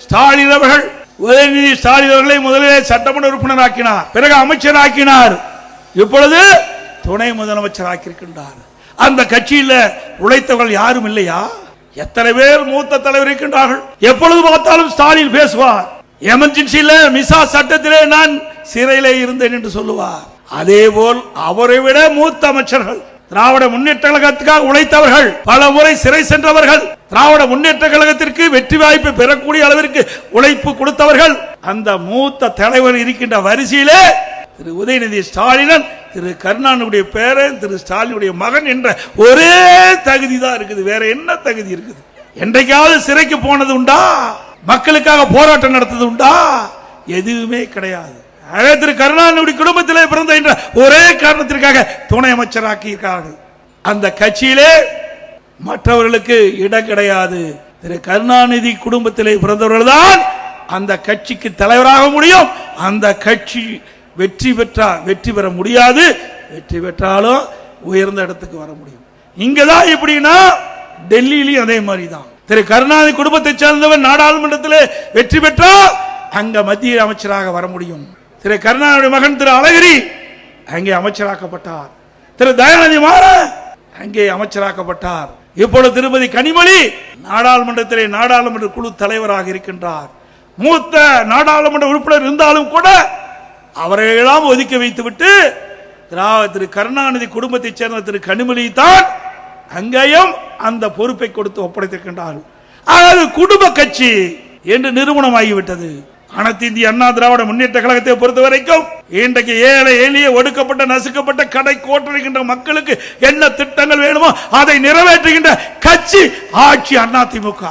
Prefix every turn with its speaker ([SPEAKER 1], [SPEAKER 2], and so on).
[SPEAKER 1] ஸ்டாலின் அவர்கள் உதயநிதி ஸ்டாலின் அவர்களை முதலிலே சட்டமன்ற உறுப்பினர் ஆக்கினார், பிறகு அமைச்சர் ஆக்கினார், இப்பொழுது துணை முதலமைச்சர் ஆக்கியிருக்கின்றார். அந்த கட்சியில் உழைத்தவர்கள் யாரும் இல்லையா? எத்தனை பேர் மூத்த தலைவர் இருக்கின்றார்கள். எப்பொழுது பார்த்தாலும் ஸ்டாலின் பேசுவார். எமர்ஜென்சியில மிசா சட்டத்திலே நான் சிறையிலே இருந்தேன் என்று சொல்லுவார். அதே போல் அவரை விட மூத்த அமைச்சர்கள், திராவிட முன்னேற்ற கழகத்துக்காக உழைத்தவர்கள், பல முறை சிறை சென்றவர்கள், திராவிட முன்னேற்ற கழகத்திற்கு வெற்றி வாய்ப்பு பெறக்கூடிய அளவிற்கு உழைப்பு கொடுத்தவர்கள், அந்த மூத்த தலைவர் இருக்கின்ற வரிசையிலே திரு உதயநிதி ஸ்டாலின் திரு கருணாநிதியுடைய பேரன் திரு ஸ்டாலினுடைய மகன் என்ற ஒரே தகுதி தான் இருக்குது. வேற என்ன தகுதி இருக்குது? என்றைக்காவது சிறைக்கு போனது உண்டா? மக்களுக்காக போராட்டம் நடத்தது உண்டா? எதுவுமே கிடையாது. திரு கருணாநிதி குடும்பத்திலே பிறந்த என்ற ஒரே காரணத்திற்காக துணை அமைச்சராக்கி இருக்கிறார்கள். அந்த கட்சியிலே மற்றவர்களுக்கு இடம் கிடையாது. திரு கருணாநிதி குடும்பத்திலே பிறந்தவர்கள் தான் அந்த கட்சிக்கு தலைவராக முடியும். அந்த கட்சி வெற்றி பெற முடியாது. வெற்றி பெற்றாலும் உயர்ந்த இடத்துக்கு வர முடியும். இங்கதான் எப்படின்னா டெல்லியிலும் அதே மாதிரி தான். திரு கருணாநிதி குடும்பத்தை சேர்ந்தவர் நாடாளுமன்றத்தில் வெற்றி பெற்றால் அங்க மத்திய அமைச்சராக வர முடியும். திரு கருணாநிதி மகன் திரு அழகிரி அங்கே அமைச்சராக்கப்பட்டார். திரு தயாநிதி மாறன் அங்கே அமைச்சராக்கப்பட்டார். இப்பொழுது திருமதி கனிமொழி நாடாளுமன்றத்திலே நாடாளுமன்ற குழு தலைவராக இருக்கின்றார். மூத்த நாடாளுமன்ற உறுப்பினர் இருந்தாலும் கூட அவரையெல்லாம் ஒதுக்கி வைத்துவிட்டு திரு கருணாநிதி குடும்பத்தை சேர்ந்த திரு கனிமொழி தான் அங்கேயும் அந்த பொறுப்பை கொடுத்து ஒப்படைத்திருக்கின்றார்கள். அதாவது குடும்ப கட்சி என்று நிறுவனமாகிவிட்டது. அனைத்து இந்திய அண்ணா திராவிட முன்னேற்ற கழகத்தை பொறுத்த வரைக்கும் இன்றைக்கு ஏழை எளிய ஒடுக்கப்பட்ட நசுக்கப்பட்ட கடை கோட்டடைகின்ற மக்களுக்கு என்ன திட்டங்கள் வேணுமோ அதை நிறைவேற்றுகின்ற கட்சி ஆட்சி அதிமுக.